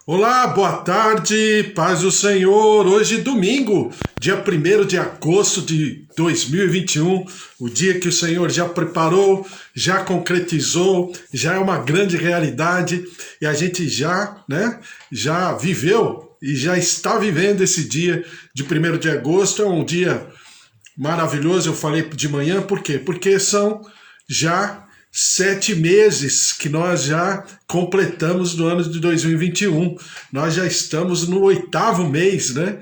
Olá, boa tarde, paz do Senhor. Hoje, domingo, dia 1º de agosto de 2021, o dia que o Senhor já preparou, já concretizou, já é uma grande realidade e a gente já viveu e já está vivendo esse dia de 1º de agosto. É um dia maravilhoso, eu falei de manhã, por quê? Porque são já 7 meses que nós já completamos do ano de 2021. Nós já estamos no 8º mês, né?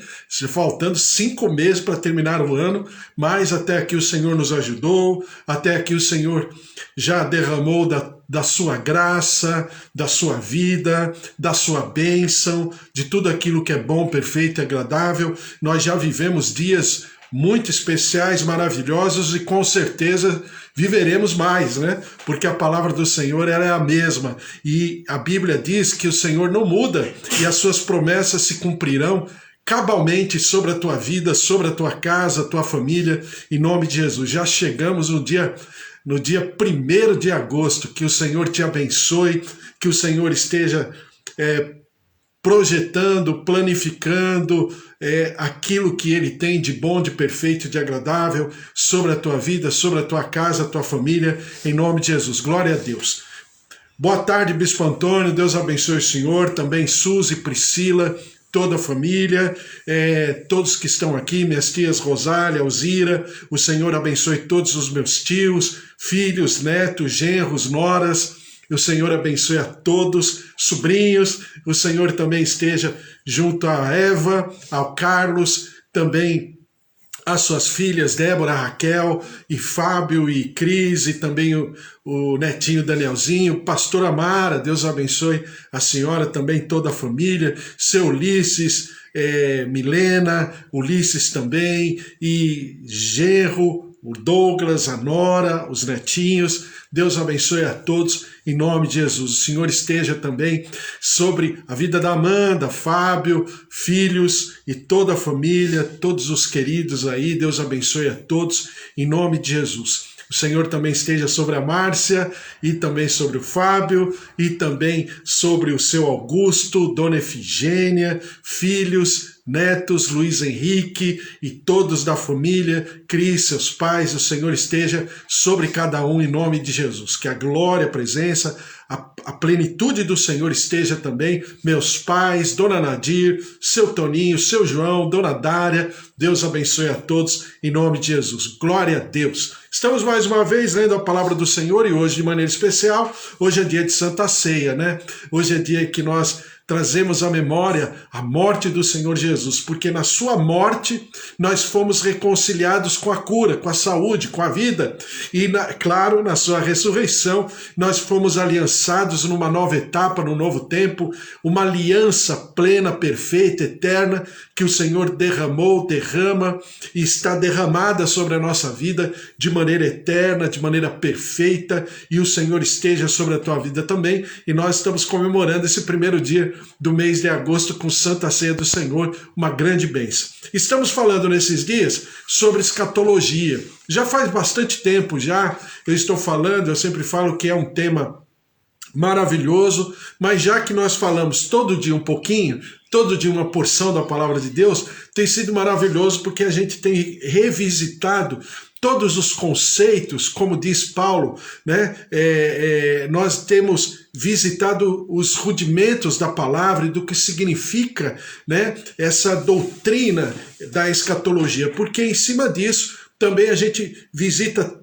Faltando 5 meses para terminar o ano, mas até aqui o Senhor nos ajudou, até aqui o Senhor já derramou da sua graça, da sua vida, da sua bênção, de tudo aquilo que é bom, perfeito e agradável. Nós já vivemos dias muito especiais, maravilhosos e com certeza viveremos mais, né? Porque a palavra do Senhor ela é a mesma e a Bíblia diz que o Senhor não muda e as suas promessas se cumprirão cabalmente sobre a tua vida, sobre a tua casa, a tua família, em nome de Jesus. Já chegamos no dia 1º de agosto, que o Senhor te abençoe, que o Senhor esteja projetando, planificando aquilo que Ele tem de bom, de perfeito, de agradável sobre a tua vida, sobre a tua casa, a tua família, em nome de Jesus. Glória a Deus. Boa tarde, Bispo Antônio, Deus abençoe o senhor, também Suzy, Priscila, toda a família, todos que estão aqui, minhas tias Rosália, Alzira, o Senhor abençoe todos os meus tios, filhos, netos, genros, noras. O Senhor abençoe a todos, sobrinhos, o Senhor também esteja junto a Eva, ao Carlos, também as suas filhas, Débora, Raquel, e Fábio e Cris, e também o netinho Danielzinho, pastor Amara, Deus abençoe a senhora, também toda a família, seu Ulisses, Milena, Ulisses também, e genro, o Douglas, a Nora, os netinhos. Deus abençoe a todos, em nome de Jesus. O Senhor esteja também sobre a vida da Amanda, Fábio, filhos e toda a família, todos os queridos aí. Deus abençoe a todos, em nome de Jesus. O Senhor também esteja sobre a Márcia e também sobre o Fábio e também sobre o seu Augusto, Dona Efigênia, filhos, netos, Luiz Henrique e todos da família, Cris, seus pais, o Senhor esteja sobre cada um em nome de Jesus. Que a glória, a presença, a plenitude do Senhor esteja também, meus pais, Dona Nadir, seu Toninho, seu João, Dona Dária, Deus abençoe a todos em nome de Jesus. Glória a Deus. Estamos mais uma vez lendo a palavra do Senhor e hoje de maneira especial, hoje é dia de Santa Ceia, né? Hoje é dia que nós trazemos à memória a morte do Senhor Jesus, porque na sua morte nós fomos reconciliados com a cura, com a saúde, com a vida, e claro, na sua ressurreição nós fomos aliançados numa nova etapa, num novo tempo, uma aliança plena, perfeita, eterna, que o Senhor derramou, derrama e está derramada sobre a nossa vida de maneira eterna, de maneira perfeita, e o Senhor esteja sobre a tua vida também, e nós estamos comemorando esse 1º dia do mês de agosto com Santa Ceia do Senhor, uma grande bênção. Estamos falando nesses dias sobre escatologia. Já faz bastante tempo eu estou falando, eu sempre falo que é um tema maravilhoso, mas já que nós falamos todo dia um pouquinho, todo dia uma porção da palavra de Deus, tem sido maravilhoso porque a gente tem revisitado todos os conceitos, como diz Paulo, né? Nós temos visitado os rudimentos da palavra e do que significa, né, essa doutrina da escatologia, porque em cima disso também a gente visita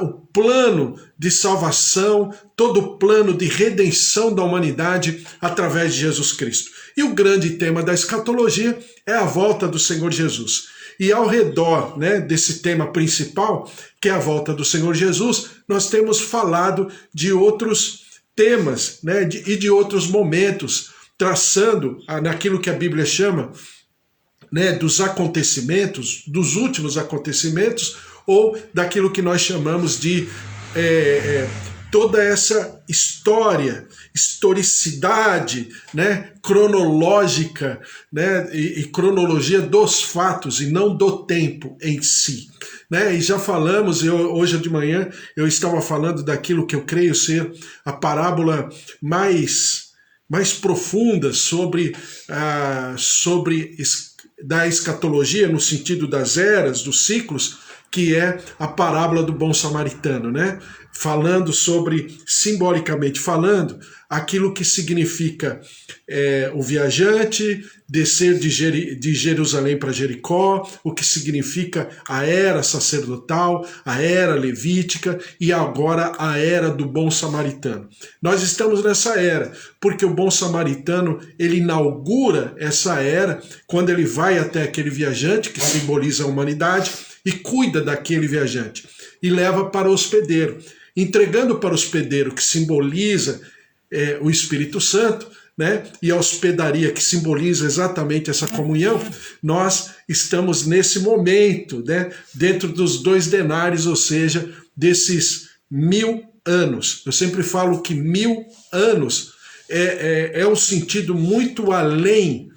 o plano de salvação, todo o plano de redenção da humanidade através de Jesus Cristo. E o grande tema da escatologia é a volta do Senhor Jesus. E ao redor, né, desse tema principal, que é a volta do Senhor Jesus, nós temos falado de outros temas, né, e de outros momentos, traçando naquilo que a Bíblia chama, né, dos acontecimentos, dos últimos acontecimentos, ou daquilo que nós chamamos de toda essa história, historicidade, né, cronológica, né, e cronologia dos fatos e não do tempo em si. Né? E já falamos, hoje de manhã eu estava falando daquilo que eu creio ser a parábola mais mais profundas da escatologia, no sentido das eras, dos ciclos, que é a parábola do bom samaritano, né? Falando sobre, simbolicamente falando, aquilo que significa o viajante descer de Jerusalém para Jericó, o que significa a era sacerdotal, a era levítica e agora a era do bom samaritano. Nós estamos nessa era, porque o bom samaritano, ele inaugura essa era quando ele vai até aquele viajante, que simboliza a humanidade, e cuida daquele viajante, e leva para o hospedeiro, entregando para o hospedeiro, que simboliza o Espírito Santo, né? E a hospedaria, que simboliza exatamente essa comunhão. Nós estamos nesse momento, né? Dentro dos 2 denários, ou seja, desses 1000 anos. Eu sempre falo que 1000 anos é um sentido muito além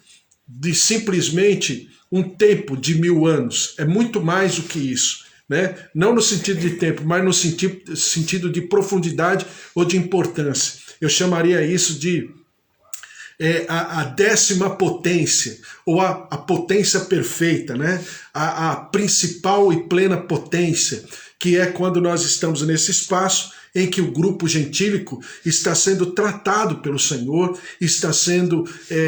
de simplesmente um tempo de 1000 anos. É muito mais do que isso. Né? Não no sentido de tempo, mas no sentido de profundidade ou de importância. Eu chamaria isso de a 10ª potência, ou a potência perfeita, né? A principal e plena potência, que é quando nós estamos nesse espaço em que o grupo gentílico está sendo tratado pelo Senhor, está sendo,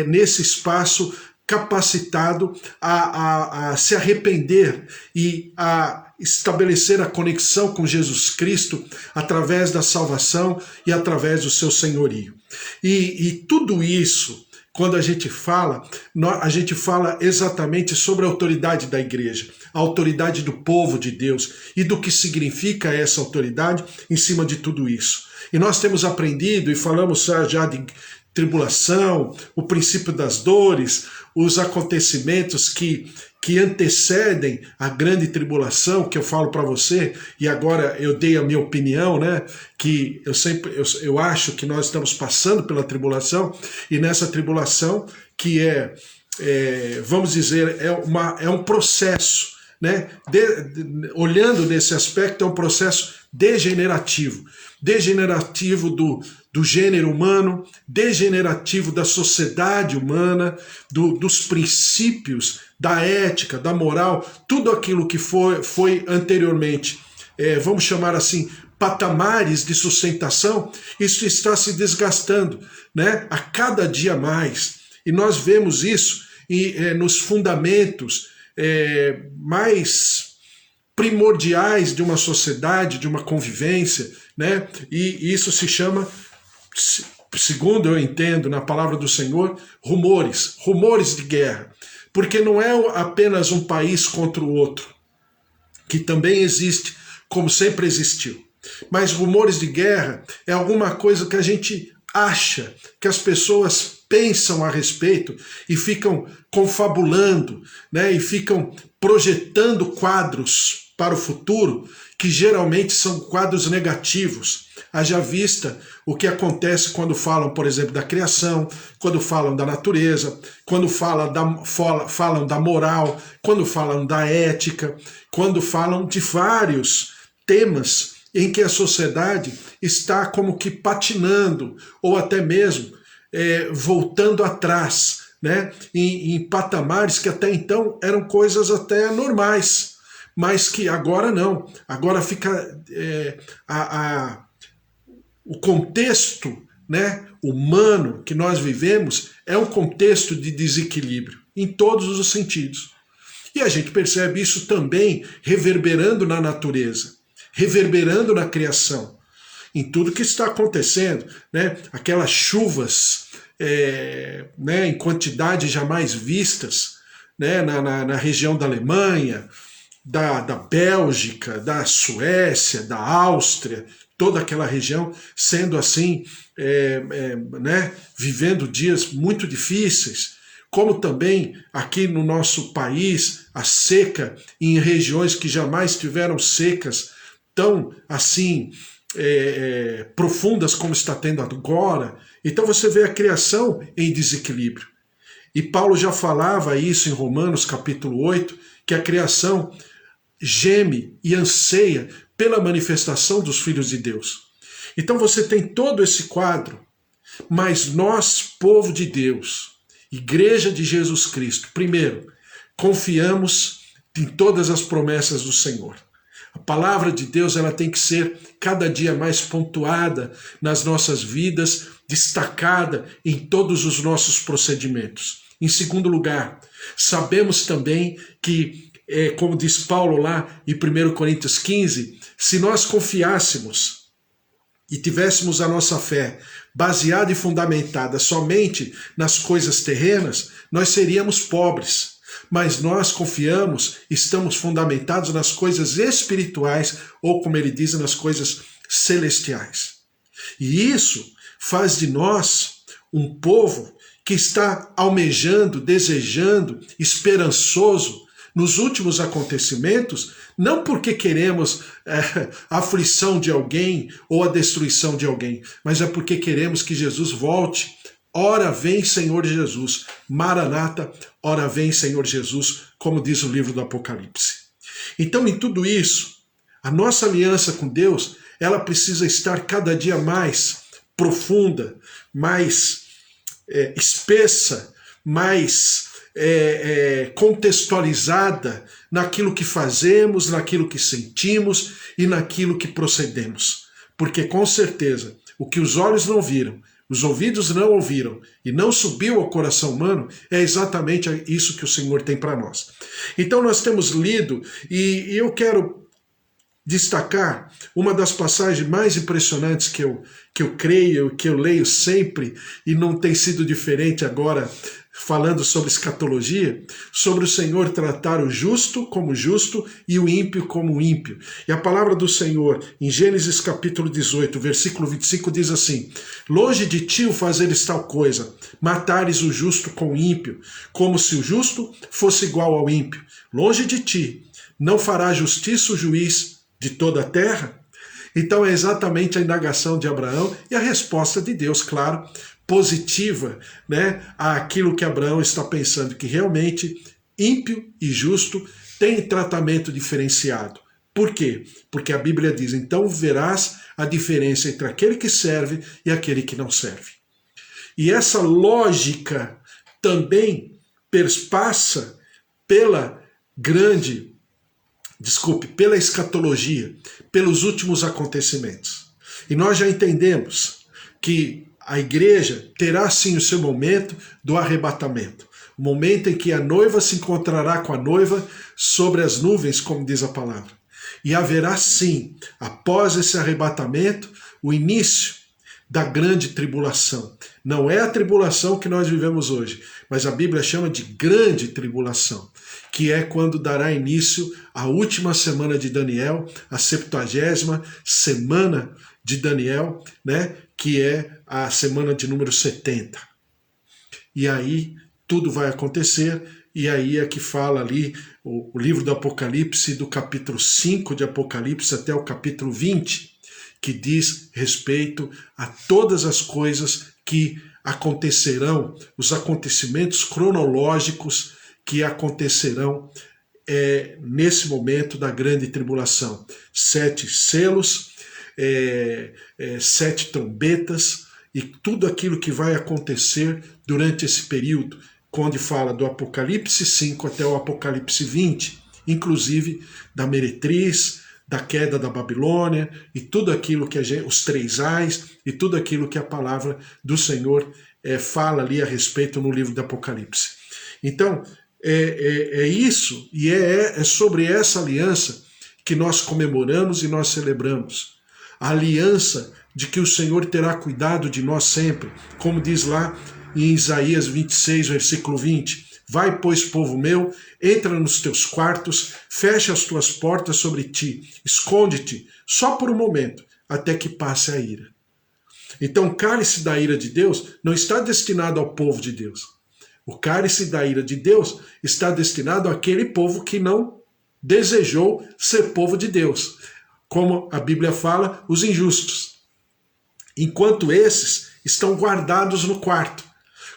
nesse espaço, capacitado a se arrepender e a estabelecer a conexão com Jesus Cristo através da salvação e através do seu senhorio. E tudo isso, quando a gente fala exatamente sobre a autoridade da igreja, a autoridade do povo de Deus e do que significa essa autoridade em cima de tudo isso. E nós temos aprendido e falamos já de tribulação, o princípio das dores, os acontecimentos que antecedem a grande tribulação, que eu falo para você, e agora eu dei a minha opinião, né? Que eu acho que nós estamos passando pela tribulação, e nessa tribulação que vamos dizer, é um processo, né? Olhando nesse aspecto, é um processo degenerativo do gênero humano, degenerativo da sociedade humana, dos princípios, da ética, da moral, tudo aquilo que foi anteriormente, vamos chamar assim, patamares de sustentação, isso está se desgastando, né? A cada dia mais. E nós vemos isso nos fundamentos mais primordiais de uma sociedade, de uma convivência, né? E isso se chama, segundo eu entendo na palavra do Senhor, rumores de guerra. Porque não é apenas um país contra o outro, que também existe, como sempre existiu. Mas rumores de guerra é alguma coisa que a gente acha, que as pessoas pensam a respeito e ficam confabulando, né? E ficam projetando quadros para o futuro, que geralmente são quadros negativos. Haja vista o que acontece quando falam, por exemplo, da criação, quando falam da natureza, quando falam da moral, quando falam da ética, quando falam de vários temas em que a sociedade está como que patinando, ou até mesmo voltando atrás, né? Em patamares que até então eram coisas até normais, mas que agora não. Agora fica o contexto, né, humano que nós vivemos é um contexto de desequilíbrio em todos os sentidos. E a gente percebe isso também reverberando na natureza, reverberando na criação, em tudo que está acontecendo, né? Aquelas chuvas né, em quantidade jamais vistas, né, na região da Alemanha, da Bélgica, da Suécia, da Áustria, toda aquela região sendo assim, né, vivendo dias muito difíceis, como também aqui no nosso país, a seca em regiões que jamais tiveram secas tão assim profundas como está tendo agora. Então você vê a criação em desequilíbrio. E Paulo já falava isso em Romanos capítulo 8, que a criação geme e anseia pela manifestação dos filhos de Deus. Então você tem todo esse quadro Mas nós, povo de Deus, Igreja de Jesus Cristo, primeiro, confiamos em todas as promessas do Senhor. A palavra de Deus, ela tem que ser cada dia mais pontuada nas nossas vidas, destacada em todos os nossos procedimentos. Em segundo lugar, sabemos também que, como diz Paulo lá em 1 Coríntios 15, se nós confiássemos e tivéssemos a nossa fé baseada e fundamentada somente nas coisas terrenas, nós seríamos pobres. Mas nós confiamos, estamos fundamentados nas coisas espirituais, ou como ele diz, nas coisas celestiais. E isso faz de nós um povo que está almejando, desejando, esperançoso nos últimos acontecimentos, não porque queremos a aflição de alguém ou a destruição de alguém, mas é porque queremos que Jesus volte. Ora vem, Senhor Jesus. Maranata, ora vem, Senhor Jesus, como diz o livro do Apocalipse. Então, em tudo isso, a nossa aliança com Deus, ela precisa estar cada dia mais profunda, mais espessa, mais contextualizada naquilo que fazemos, naquilo que sentimos e naquilo que procedemos. Porque, com certeza, o que os olhos não viram, os ouvidos não ouviram e não subiu ao coração humano, é exatamente isso que o Senhor tem para nós. Então nós temos lido, e eu quero destacar uma das passagens mais impressionantes que eu creio, que eu leio sempre, e não tem sido diferente agora, falando sobre escatologia, sobre o Senhor tratar o justo como justo e o ímpio como ímpio. E a palavra do Senhor, em Gênesis capítulo 18, versículo 25, diz assim: longe de ti o fazeres tal coisa, matares o justo com o ímpio, como se o justo fosse igual ao ímpio. Longe de ti, não fará justiça o juiz de toda a terra? Então é exatamente a indagação de Abraão e a resposta de Deus, claro, positiva, né, àquilo que Abraão está pensando, que realmente ímpio e justo têm tratamento diferenciado. Por quê? Porque a Bíblia diz: então verás a diferença entre aquele que serve e aquele que não serve. E essa lógica também perspassa pela escatologia, pelos últimos acontecimentos. E nós já entendemos que a igreja terá sim o seu momento do arrebatamento, o momento em que a noiva se encontrará com a noiva sobre as nuvens, como diz a palavra. E haverá sim, após esse arrebatamento, o início da grande tribulação. Não é a tribulação que nós vivemos hoje, mas a Bíblia chama de grande tribulação, que é quando dará início a última semana de Daniel, a 70ª semana de Daniel, né, que é a semana de número 70. E aí tudo vai acontecer, e aí é que fala ali o livro do Apocalipse, do capítulo 5 de Apocalipse até o capítulo 20, que diz respeito a todas as coisas que acontecerão, os acontecimentos cronológicos que acontecerão nesse momento da grande tribulação. 7 selos, 7 trombetas e tudo aquilo que vai acontecer durante esse período, quando fala do Apocalipse 5 até o Apocalipse 20, inclusive da meretriz, da queda da Babilônia e tudo aquilo que os 3 ais e tudo aquilo que a palavra do Senhor fala ali a respeito no livro do Apocalipse. Então, é isso, e é sobre essa aliança que nós comemoramos e nós celebramos. A aliança de que o Senhor terá cuidado de nós sempre, como diz lá em Isaías 26, versículo 20, vai, pois, povo meu, entra nos teus quartos, fecha as tuas portas sobre ti, esconde-te só por um momento, até que passe a ira. Então, o cálice da ira de Deus não está destinado ao povo de Deus. O cálice da ira de Deus está destinado àquele povo que não desejou ser povo de Deus. Como a Bíblia fala, os injustos. Enquanto esses estão guardados no quarto.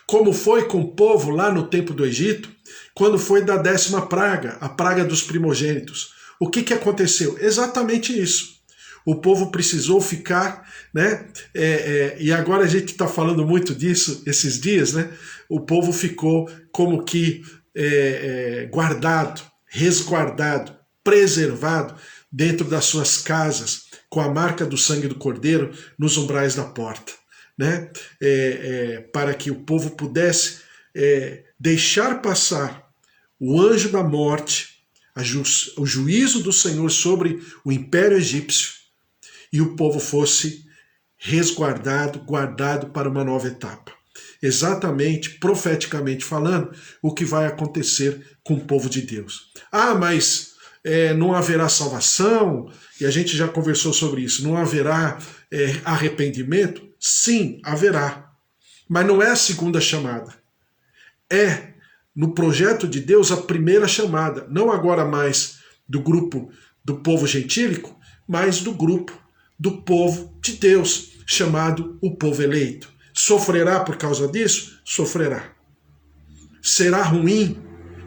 Como foi com o povo lá no tempo do Egito, quando foi da 10ª praga, a praga dos primogênitos. O que aconteceu? Exatamente isso. o povo precisou ficar, né? E agora a gente está falando muito disso esses dias, né? O povo ficou como que guardado, resguardado, preservado dentro das suas casas, com a marca do sangue do Cordeiro nos umbrais da porta, né? Para que o povo pudesse deixar passar o anjo da morte, o juízo do Senhor sobre o império egípcio, e o povo fosse resguardado, guardado para uma nova etapa. Exatamente, profeticamente falando, o que vai acontecer com o povo de Deus. Ah, mas não haverá salvação, e a gente já conversou sobre isso, não haverá arrependimento? Sim, haverá. Mas não é a segunda chamada. É, no projeto de Deus, a primeira chamada, não agora mais do grupo do povo gentílico, mas do grupo do povo de Deus, chamado o povo eleito. Sofrerá por causa disso? Sofrerá. Será ruim?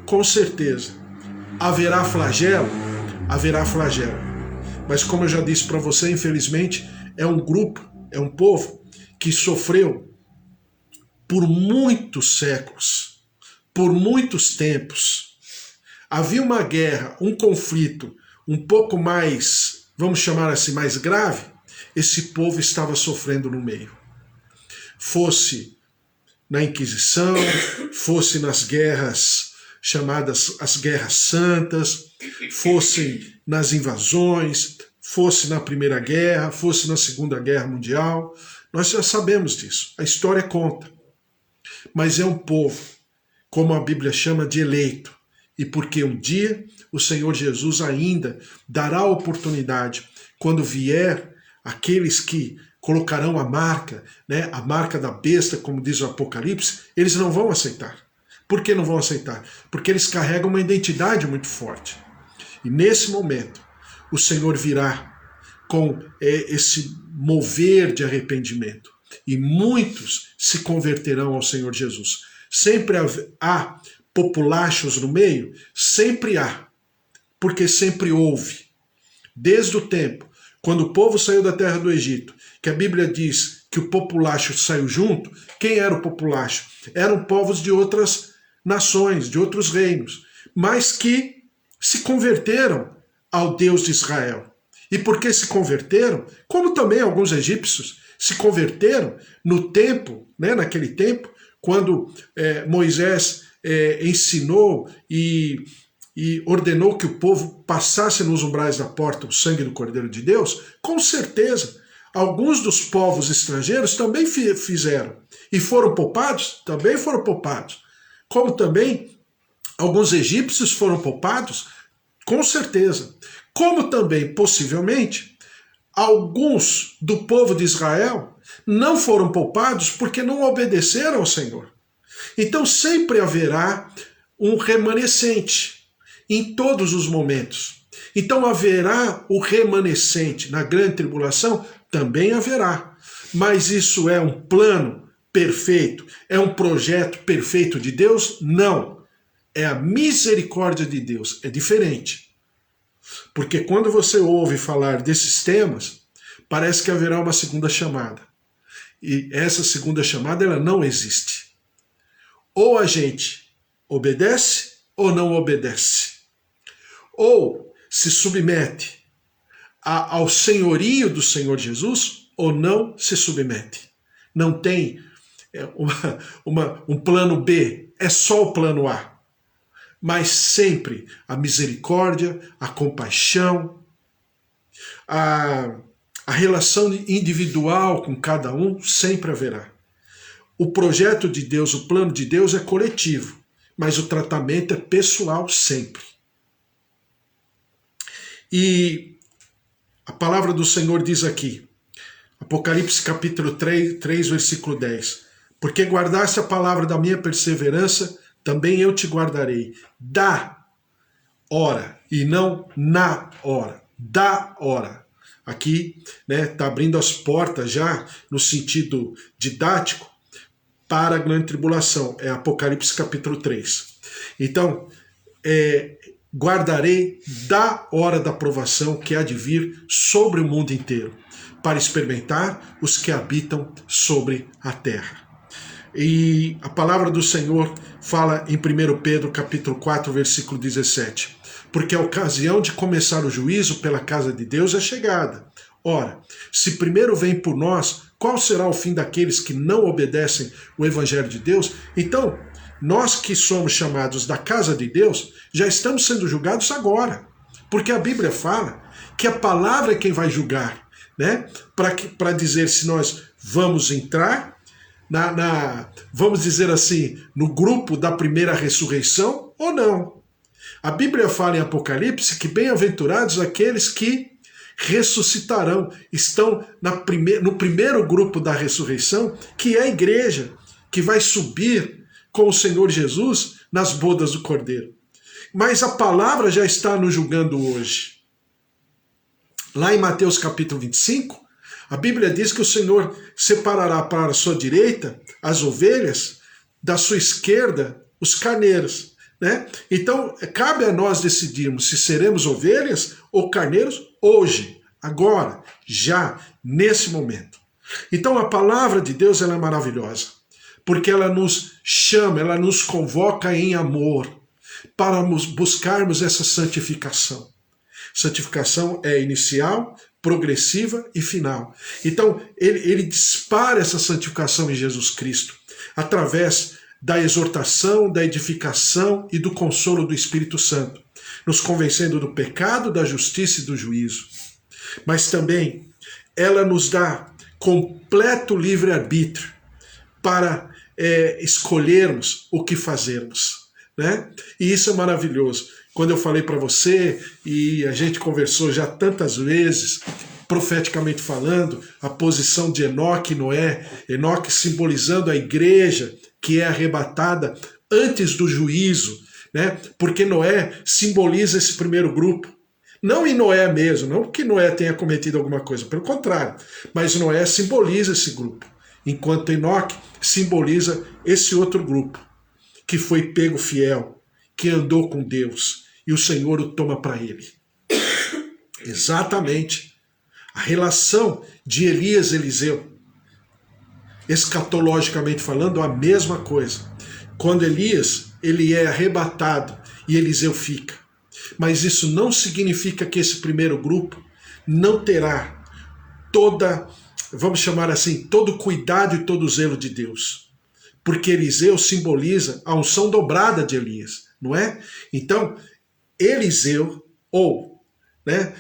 Com certeza. Haverá flagelo? Haverá flagelo. Mas como eu já disse para você, infelizmente, é um grupo, é um povo que sofreu por muitos séculos, por muitos tempos. Havia uma guerra, um conflito um pouco mais, vamos chamar assim, mais grave, esse povo estava sofrendo no meio. Fosse na Inquisição, fosse nas guerras chamadas as Guerras Santas, fossem nas invasões, fosse na Primeira Guerra, fosse na Segunda Guerra Mundial. Nós já sabemos disso, a história conta. Mas é um povo, como a Bíblia chama, de eleito. E porque um dia o Senhor Jesus ainda dará a oportunidade, quando vier aqueles que colocarão a marca, né, a marca da besta, como diz o Apocalipse, eles não vão aceitar. Por que não vão aceitar? Porque eles carregam uma identidade muito forte. E nesse momento, o Senhor virá com esse mover de arrependimento. E muitos se converterão ao Senhor Jesus. Sempre há populachos no meio? Sempre há. Porque sempre houve. Desde o tempo, quando o povo saiu da terra do Egito, que a Bíblia diz que o populacho saiu junto, quem era o populacho? Eram povos de outras nações, de outros reinos, mas que se converteram ao Deus de Israel. E por que se converteram? Como também alguns egípcios se converteram no tempo, né, naquele tempo, quando Moisés ensinou e ordenou que o povo passasse nos umbrais da porta o sangue do Cordeiro de Deus, com certeza, alguns dos povos estrangeiros também fizeram. E foram poupados? Também foram poupados. Como também alguns egípcios foram poupados? Com certeza. Como também, possivelmente, alguns do povo de Israel não foram poupados porque não obedeceram ao Senhor. Então sempre haverá um remanescente em todos os momentos. Então haverá o remanescente na grande tribulação? Também haverá. Mas isso é um plano perfeito? É um projeto perfeito de Deus? Não. É a misericórdia de Deus. É diferente. Porque quando você ouve falar desses temas, parece que haverá uma segunda chamada. E essa segunda chamada, ela não existe. Ou a gente obedece ou não obedece. Ou se submete ao senhorio do Senhor Jesus ou não se submete. Não tem um plano B, é só o plano A. Mas sempre a misericórdia, a compaixão, a relação individual com cada um sempre haverá. O projeto de Deus, o plano de Deus é coletivo, mas o tratamento é pessoal sempre. E a palavra do Senhor diz aqui, Apocalipse capítulo 3, versículo 10, porque guardaste a palavra da minha perseverança, também eu te guardarei da hora, e não na hora, da hora. Aqui, né, está abrindo as portas já, no sentido didático, para a grande tribulação. É Apocalipse capítulo 3. Então, guardarei da hora da provação que há de vir sobre o mundo inteiro, para experimentar os que habitam sobre a terra. E a palavra do Senhor fala em 1 Pedro capítulo 4, versículo 17. Porque a ocasião de começar o juízo pela casa de Deus é chegada. Ora, se primeiro vem por nós, qual será o fim daqueles que não obedecem o evangelho de Deus? Então, nós que somos chamados da casa de Deus, já estamos sendo julgados agora. Porque a Bíblia fala que a palavra é quem vai julgar, né? Para dizer se nós vamos entrar vamos dizer assim, no grupo da primeira ressurreição ou não. A Bíblia fala em Apocalipse que bem-aventurados aqueles que ressuscitarão, estão no primeiro grupo da ressurreição, que é a igreja, que vai subir com o Senhor Jesus nas bodas do Cordeiro. Mas a palavra já está nos julgando hoje. Lá em Mateus capítulo 25, a Bíblia diz que o Senhor separará para a sua direita as ovelhas, da sua esquerda os carneiros, né? Então, cabe a nós decidirmos se seremos ovelhas ou carneiros hoje, agora, já, nesse momento. Então, a palavra de Deus ela é maravilhosa, porque ela nos chama, ela nos convoca em amor para buscarmos essa santificação. Santificação é inicial, progressiva e final. Então, ele dispara essa santificação em Jesus Cristo, através da exortação, da edificação e do consolo do Espírito Santo, nos convencendo do pecado, da justiça e do juízo. Mas também, ela nos dá completo livre-arbítrio para escolhermos o que fazermos, né? E isso é maravilhoso. Quando eu falei para você, e a gente conversou já tantas vezes, profeticamente falando, a posição de Enoque e Noé, Enoque simbolizando a igreja que é arrebatada antes do juízo, né? Porque Noé simboliza esse primeiro grupo. Não em Noé mesmo, não que Noé tenha cometido alguma coisa, pelo contrário, mas Noé simboliza esse grupo, enquanto Enoque simboliza esse outro grupo, que foi pego fiel, que andou com Deus, e o Senhor o toma para ele. Exatamente a relação de Elias e Eliseu, escatologicamente falando, a mesma coisa. Quando Elias ele é arrebatado e Eliseu fica. Mas isso não significa que esse primeiro grupo não terá vamos chamar assim, todo o cuidado e todo o zelo de Deus. Porque Eliseu simboliza a unção dobrada de Elias, não é? Então, Eliseu,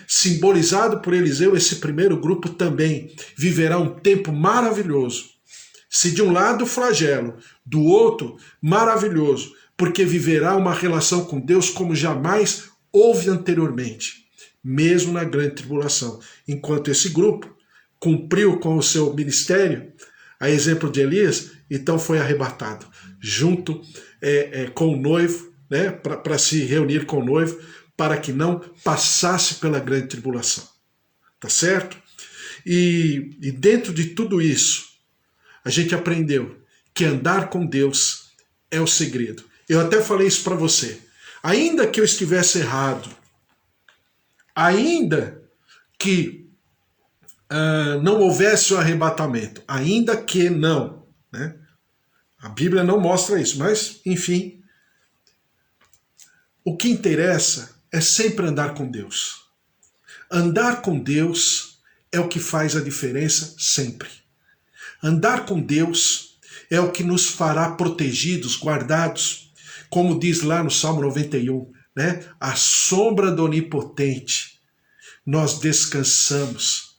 simbolizado por Eliseu, esse primeiro grupo também viverá um tempo maravilhoso. Se de um lado flagelo, do outro maravilhoso, porque viverá uma relação com Deus como jamais houve anteriormente, mesmo na grande tribulação. Enquanto esse grupo cumpriu com o seu ministério, a exemplo de Elias, então foi arrebatado, junto com o noivo, né, para se reunir com o noivo, para que não passasse pela grande tribulação. Tá certo? E dentro de tudo isso, a gente aprendeu que andar com Deus é o segredo. Eu até falei isso para você. Ainda que eu estivesse errado, ainda que não houvesse o arrebatamento, ainda que não, né? A Bíblia não mostra isso, mas, enfim, o que interessa é sempre andar com Deus. Andar com Deus é o que faz a diferença sempre. Andar com Deus é o que nos fará protegidos, guardados, como diz lá no Salmo 91, né? À sombra do Onipotente nós descansamos.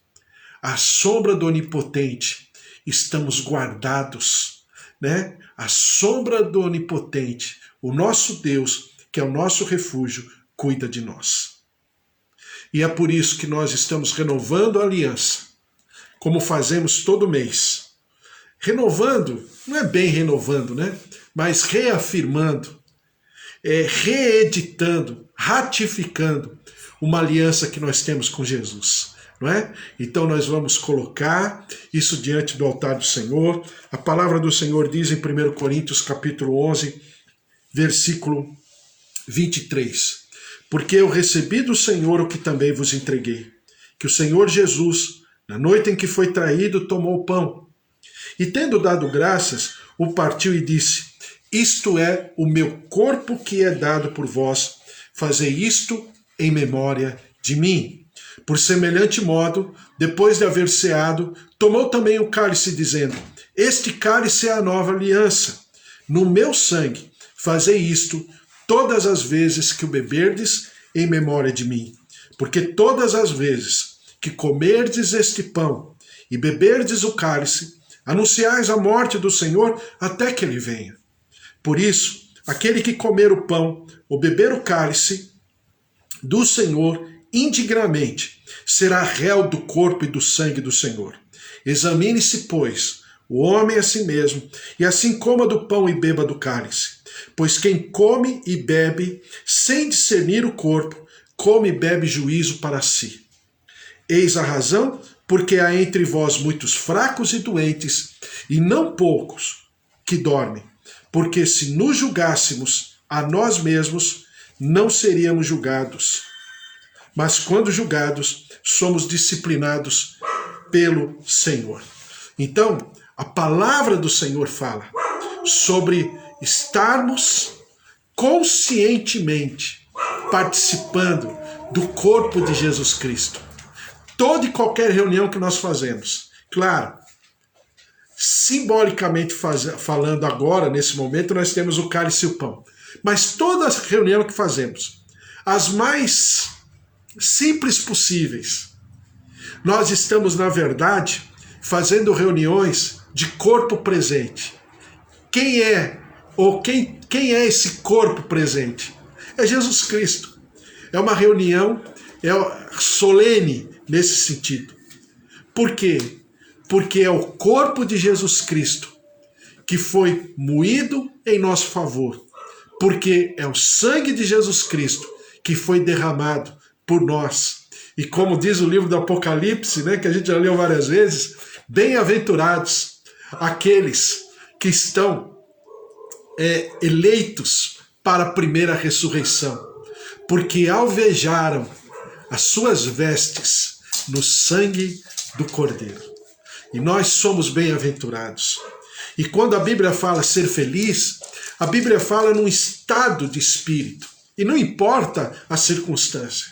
À sombra do Onipotente estamos guardados, né? À sombra do Onipotente, o nosso Deus, que é o nosso refúgio, cuida de nós. E é por isso que nós estamos renovando a aliança, como fazemos todo mês. Renovando, não é bem renovando, né? Mas reafirmando, reeditando, ratificando uma aliança que nós temos com Jesus. Não é? Então nós vamos colocar isso diante do altar do Senhor. A palavra do Senhor diz em 1 Coríntios capítulo 11, versículo 23. porque eu recebi do Senhor o que também vos entreguei, que o Senhor Jesus, na noite em que foi traído, tomou o pão, e tendo dado graças, o partiu e disse: isto é o meu corpo que é dado por vós, fazei isto em memória de mim. Por semelhante modo, depois de haver ceado, tomou também o cálice, dizendo: este cálice é a nova aliança, no meu sangue, fazei isto todas as vezes que o beberdes em memória de mim. Porque todas as vezes que comerdes este pão e beberdes o cálice, anunciais a morte do Senhor até que ele venha. Por isso, aquele que comer o pão ou beber o cálice do Senhor indignamente será réu do corpo e do sangue do Senhor. Examine-se, pois, o homem a si mesmo, e assim coma do pão e beba do cálice. Pois quem come e bebe sem discernir o corpo, come e bebe juízo para si. Eis a razão porque há entre vós muitos fracos e doentes, e não poucos que dormem. Porque se nos julgássemos a nós mesmos, não seríamos julgados. Mas quando julgados, somos disciplinados pelo Senhor. Então, a palavra do Senhor fala sobre estarmos conscientemente participando do corpo de Jesus Cristo. Toda e qualquer reunião que nós fazemos, claro, simbolicamente falando agora, nesse momento, nós temos o cálice e o pão. Mas toda reunião que fazemos, as mais simples possíveis, nós estamos, na verdade, fazendo reuniões de corpo presente. Quem é esse corpo presente? É Jesus Cristo. É uma reunião solene nesse sentido. Por quê? Porque é o corpo de Jesus Cristo que foi moído em nosso favor. Porque é o sangue de Jesus Cristo que foi derramado por nós. E como diz o livro do Apocalipse, né, que a gente já leu várias vezes, bem-aventurados aqueles que estão eleitos para a primeira ressurreição, porque alvejaram as suas vestes no sangue do Cordeiro. E nós somos bem-aventurados. E quando a Bíblia fala ser feliz, a Bíblia fala num estado de espírito. E não importa a circunstância,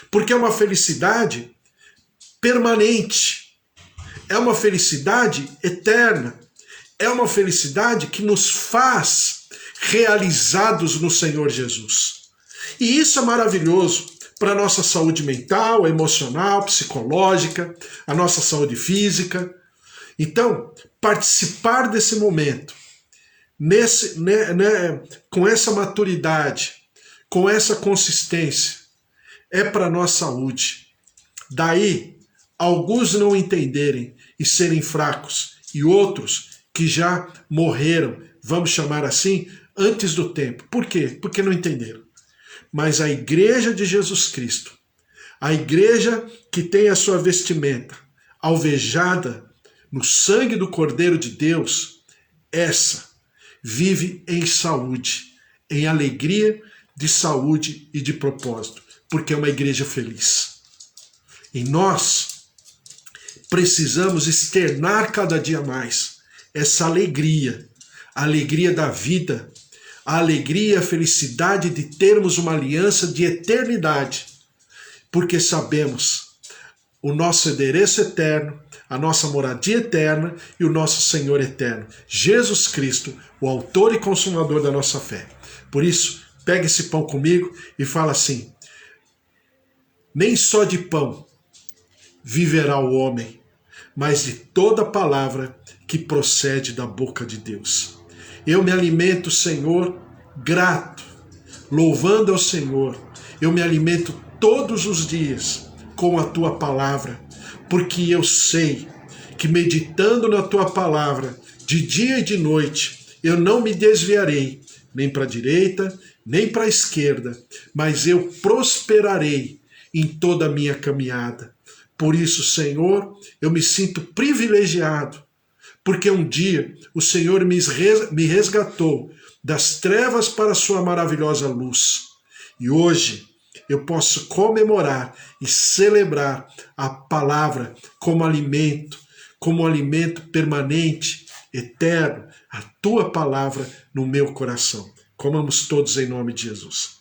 porque é uma felicidade permanente, é uma felicidade eterna, é uma felicidade que nos faz realizados no Senhor Jesus. E isso é maravilhoso para a nossa saúde mental, emocional, psicológica, a nossa saúde física. Então, participar desse momento, com essa maturidade, com essa consistência, é para a nossa saúde. Daí, alguns não entenderem e serem fracos, e outros que já morreram, vamos chamar assim, antes do tempo. Por quê? Porque não entenderam. Mas a igreja de Jesus Cristo, a igreja que tem a sua vestimenta alvejada no sangue do Cordeiro de Deus, essa vive em saúde, em alegria de saúde e de propósito, porque é uma igreja feliz. E nós precisamos externar cada dia mais essa alegria, a alegria da vida, a alegria, a felicidade de termos uma aliança de eternidade, porque sabemos o nosso endereço eterno, a nossa moradia eterna e o nosso Senhor eterno, Jesus Cristo, o autor e consumador da nossa fé. Por isso, pega esse pão comigo e fala assim: nem só de pão viverá o homem, mas de toda palavra que procede da boca de Deus. Eu me alimento, Senhor, grato, louvando ao Senhor. Eu me alimento todos os dias com a Tua palavra, porque eu sei que meditando na Tua palavra, de dia e de noite, eu não me desviarei, nem para a direita, nem para a esquerda, mas eu prosperarei em toda a minha caminhada. Por isso, Senhor, eu me sinto privilegiado, porque um dia o Senhor me resgatou das trevas para a sua maravilhosa luz. E hoje eu posso comemorar e celebrar a palavra como alimento permanente, eterno, a tua palavra no meu coração. Comamos todos em nome de Jesus.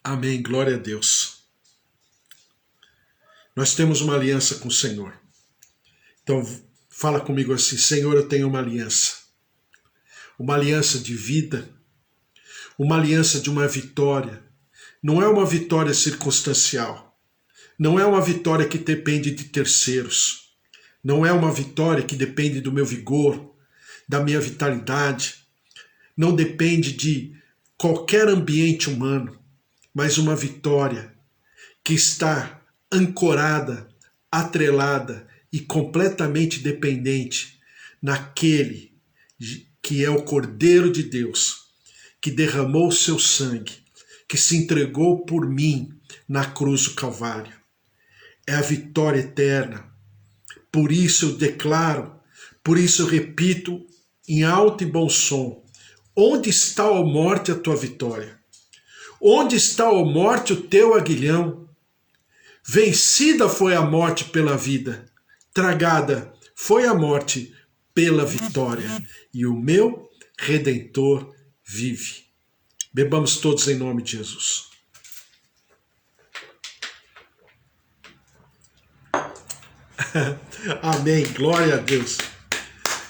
Amém, glória a Deus. Nós temos uma aliança com o Senhor. Então, fala comigo assim: Senhor, eu tenho uma aliança. Uma aliança de vida, uma aliança de uma vitória. Não é uma vitória circunstancial. Não é uma vitória que depende de terceiros. Não é uma vitória que depende do meu vigor, da minha vitalidade. Não depende de qualquer ambiente humano, mas uma vitória que está ancorada, atrelada e completamente dependente naquele que é o Cordeiro de Deus, que derramou o seu sangue, que se entregou por mim na cruz do Calvário. É a vitória eterna. Por isso eu declaro, por isso eu repito em alto e bom som: onde está, ó morte, a tua vitória? Onde está, ó morte, o teu aguilhão? Vencida foi a morte pela vida, tragada foi a morte pela vitória, e o meu Redentor vive. Bebamos todos em nome de Jesus. Amém, glória a Deus.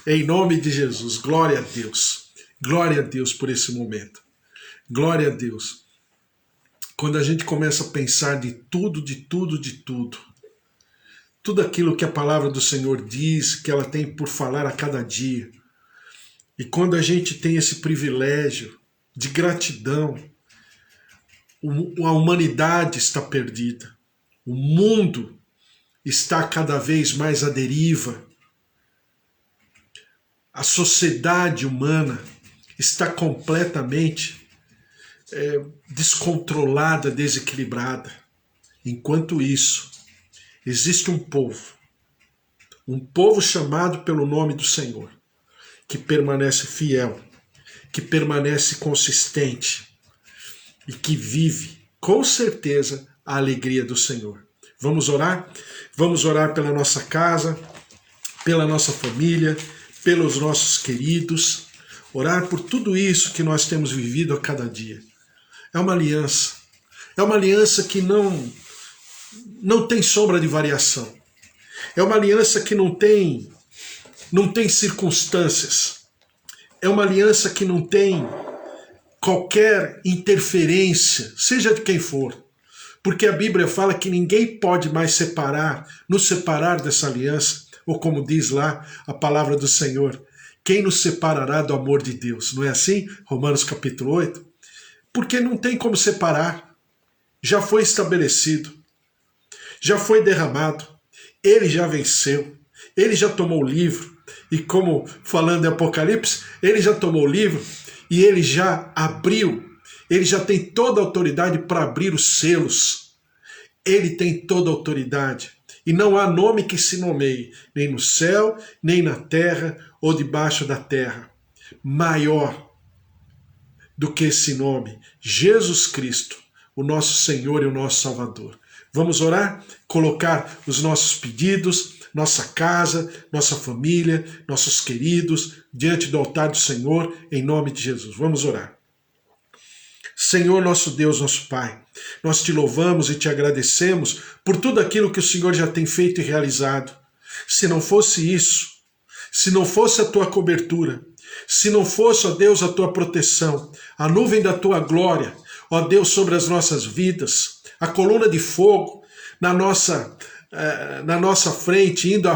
Em nome de Jesus, glória a Deus. Glória a Deus por esse momento. Glória a Deus. Quando a gente começa a pensar de tudo, tudo aquilo que a palavra do Senhor diz, que ela tem por falar a cada dia, e quando a gente tem esse privilégio de gratidão, a humanidade está perdida, o mundo está cada vez mais à deriva, a sociedade humana está completamente descontrolada, desequilibrada. Enquanto isso, existe um povo chamado pelo nome do Senhor, que permanece fiel, que permanece consistente e que vive, com certeza, a alegria do Senhor. Vamos orar? Vamos orar pela nossa casa, pela nossa família, pelos nossos queridos, orar por tudo isso que nós temos vivido a cada dia. É uma aliança que não tem sombra de variação. É uma aliança que não tem circunstâncias. É uma aliança que não tem qualquer interferência, seja de quem for. Porque a Bíblia fala que ninguém pode mais nos separar dessa aliança, ou como diz lá a palavra do Senhor, quem nos separará do amor de Deus? Não é assim? Romanos capítulo 8. Porque não tem como separar. Já foi estabelecido. Já foi derramado. Ele já venceu. Ele já tomou o livro. E como falando em Apocalipse, ele já tomou o livro e ele já abriu. Ele já tem toda a autoridade para abrir os selos. Ele tem toda a autoridade. E não há nome que se nomeie, nem no céu, nem na terra ou debaixo da terra, maior do que esse nome, Jesus Cristo, o nosso Senhor e o nosso Salvador. Vamos orar? Colocar os nossos pedidos, nossa casa, nossa família, nossos queridos, diante do altar do Senhor, em nome de Jesus. Vamos orar. Senhor, nosso Deus, nosso Pai, nós te louvamos e te agradecemos por tudo aquilo que o Senhor já tem feito e realizado. Se não fosse isso, se não fosse a tua cobertura, se não fosse, ó Deus, a tua proteção, a nuvem da tua glória, ó Deus, sobre as nossas vidas, a coluna de fogo na nossa frente, indo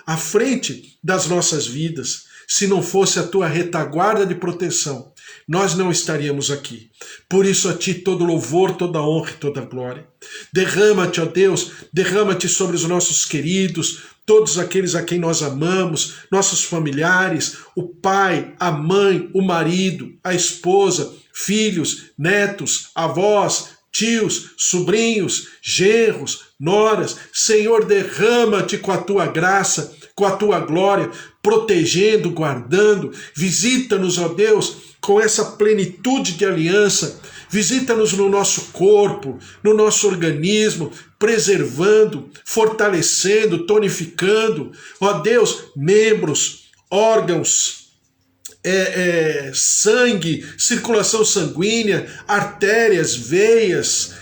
à frente das nossas vidas, se não fosse a tua retaguarda de proteção, nós não estaríamos aqui. Por isso a ti todo louvor, toda honra e toda glória. Derrama-te, ó Deus, derrama-te sobre os nossos queridos, todos aqueles a quem nós amamos, nossos familiares, o pai, a mãe, o marido, a esposa, filhos, netos, avós, tios, sobrinhos, genros, noras. Senhor, derrama-te com a tua graça, com a tua glória, protegendo, guardando. Visita-nos, ó Deus, com essa plenitude de aliança. Visita-nos no nosso corpo, no nosso organismo, preservando, fortalecendo, tonificando. Ó Deus, membros, órgãos, sangue, circulação sanguínea, artérias, veias,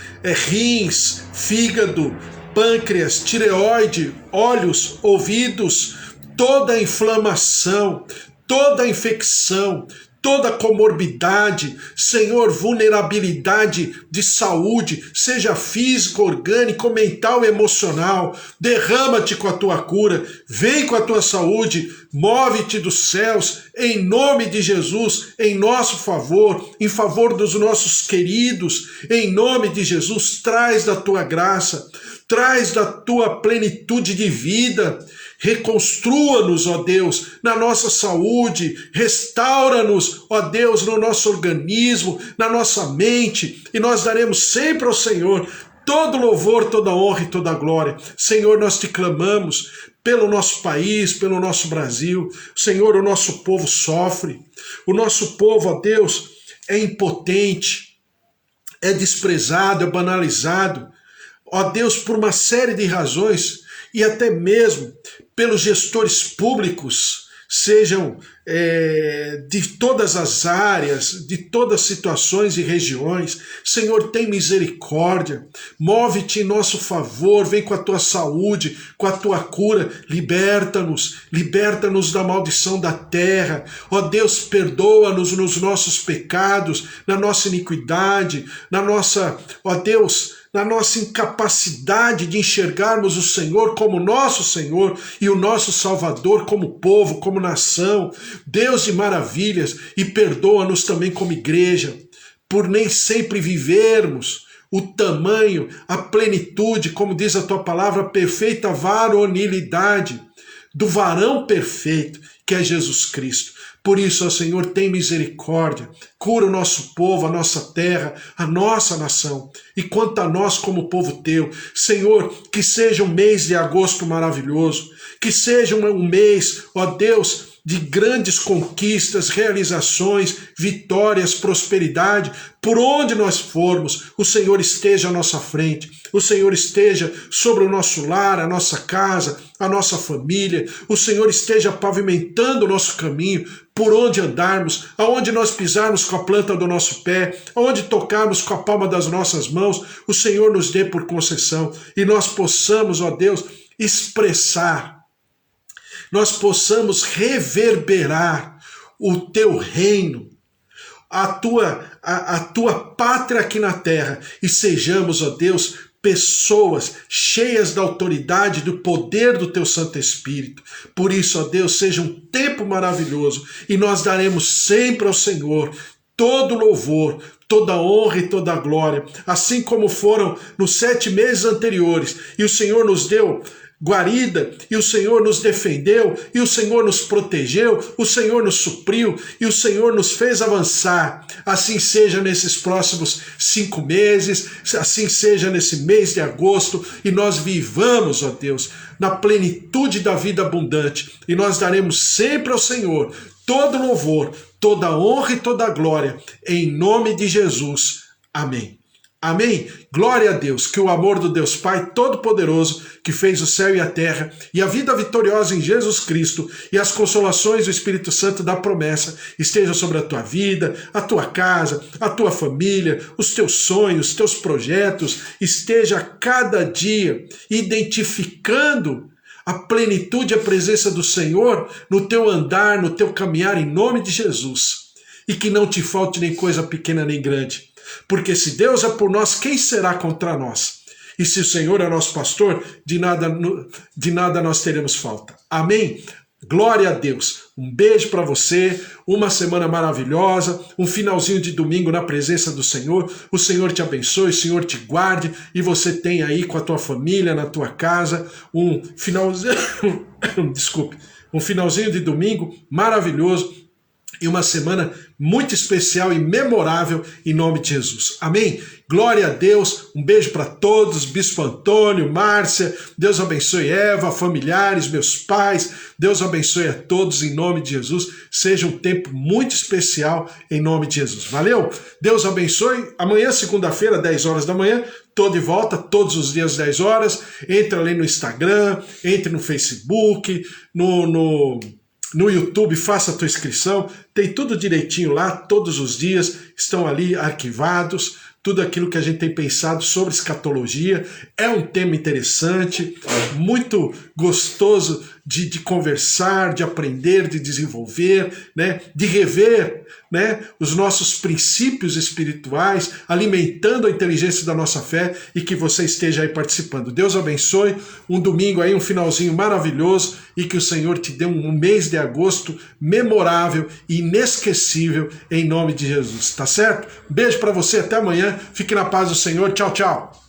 rins, fígado, pâncreas, tireoide, olhos, ouvidos, toda a inflamação, toda a infecção, toda comorbidade, Senhor, vulnerabilidade de saúde, seja física, orgânica, mental e emocional, derrama-te com a tua cura, vem com a tua saúde, move-te dos céus, em nome de Jesus, em nosso favor, em favor dos nossos queridos, em nome de Jesus, traz da tua graça, traz da tua plenitude de vida. Reconstrua-nos, ó Deus, na nossa saúde, restaura-nos, ó Deus, no nosso organismo, na nossa mente, e nós daremos sempre ao Senhor todo louvor, toda honra e toda glória. Senhor, nós te clamamos pelo nosso país, pelo nosso Brasil. Senhor, o nosso povo sofre, o nosso povo, ó Deus, é impotente, é desprezado, é banalizado, ó Deus, por uma série de razões, e até mesmo pelos gestores públicos, sejam de todas as áreas, de todas as situações e regiões. Senhor, tem misericórdia, move-te em nosso favor, vem com a tua saúde, com a tua cura, liberta-nos da maldição da terra. Ó Deus, perdoa-nos nos nossos pecados, na nossa iniquidade, na nossa incapacidade de enxergarmos o Senhor como nosso Senhor e o nosso Salvador como povo, como nação. Deus de maravilhas, e perdoa-nos também como igreja, por nem sempre vivermos o tamanho, a plenitude, como diz a tua palavra, a perfeita varonilidade do varão perfeito, que é Jesus Cristo. Por isso, ó Senhor, tem misericórdia, cura o nosso povo, a nossa terra, a nossa nação. E quanto a nós como povo teu, Senhor, que seja um mês de agosto maravilhoso, que seja um mês, ó Deus, de grandes conquistas, realizações, vitórias, prosperidade. Por onde nós formos, o Senhor esteja à nossa frente, o Senhor esteja sobre o nosso lar, a nossa casa, a nossa família, o Senhor esteja pavimentando o nosso caminho, por onde andarmos, aonde nós pisarmos com a planta do nosso pé, aonde tocarmos com a palma das nossas mãos, o Senhor nos dê por concessão, e nós possamos, ó Deus, expressar, nós possamos reverberar o teu reino, a tua pátria aqui na terra, e sejamos, ó Deus, pessoas cheias da autoridade, do poder do teu Santo Espírito. Por isso, ó Deus, seja um tempo maravilhoso, e nós daremos sempre ao Senhor todo louvor, toda honra e toda glória, assim como foram nos 7 meses anteriores, e o Senhor nos deu guarida, e o Senhor nos defendeu, e o Senhor nos protegeu, o Senhor nos supriu, e o Senhor nos fez avançar. Assim seja nesses próximos 5 meses, assim seja nesse mês de agosto, e nós vivamos, ó Deus, na plenitude da vida abundante, e nós daremos sempre ao Senhor todo louvor, toda honra e toda glória, em nome de Jesus. Amém. Amém? Glória a Deus, que o amor do Deus Pai Todo-Poderoso, que fez o céu e a terra, e a vida vitoriosa em Jesus Cristo, e as consolações do Espírito Santo da promessa, estejam sobre a tua vida, a tua casa, a tua família, os teus sonhos, os teus projetos, esteja a cada dia identificando a plenitude e a presença do Senhor no teu andar, no teu caminhar, em nome de Jesus. E que não te falte nem coisa pequena nem grande. Porque se Deus é por nós, quem será contra nós? E se o Senhor é nosso pastor, de nada nós teremos falta. Amém? Glória a Deus. Um beijo para você, uma semana maravilhosa, um finalzinho de domingo na presença do Senhor. O Senhor te abençoe, o Senhor te guarde, e você tenha aí com a tua família, na tua casa, um finalzinho de domingo maravilhoso, e uma semana muito especial e memorável em nome de Jesus. Amém? Glória a Deus, um beijo para todos, Bispo Antônio, Márcia, Deus abençoe Eva, familiares, meus pais, Deus abençoe a todos em nome de Jesus, seja um tempo muito especial em nome de Jesus. Valeu? Deus abençoe, amanhã, segunda-feira, 10 horas da manhã, tô de volta, todos os dias 10 horas, entra ali no Instagram, entre no Facebook, no YouTube, faça a tua inscrição, tem tudo direitinho lá, todos os dias estão ali arquivados, tudo aquilo que a gente tem pensado sobre escatologia. É um tema interessante, muito gostoso de conversar, de aprender, de desenvolver, né? De rever, né? Os nossos princípios espirituais, alimentando a inteligência da nossa fé, e que você esteja aí participando. Deus abençoe, um domingo aí, um finalzinho maravilhoso, e que o Senhor te dê um mês de agosto memorável e inesquecível em nome de Jesus, tá certo? Beijo para você, até amanhã, fique na paz do Senhor, tchau, tchau!